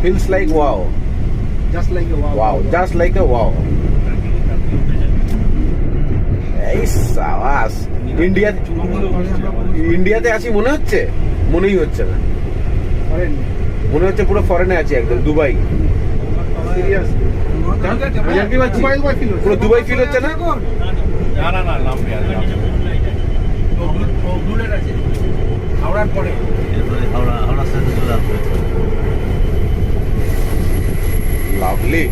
feels like wow. Just like a wow. Wow, just like a wow. এই সাবাস। ইন্ডিয়াতে আছি মনে হচ্ছে? মনেই হচ্ছে না, মনে হচ্ছে পুরো ফরেনে আছি, একদম দুবাই। পুরো দুবাই ফিল হচ্ছে না? হাওড়ার পরে লাভলি।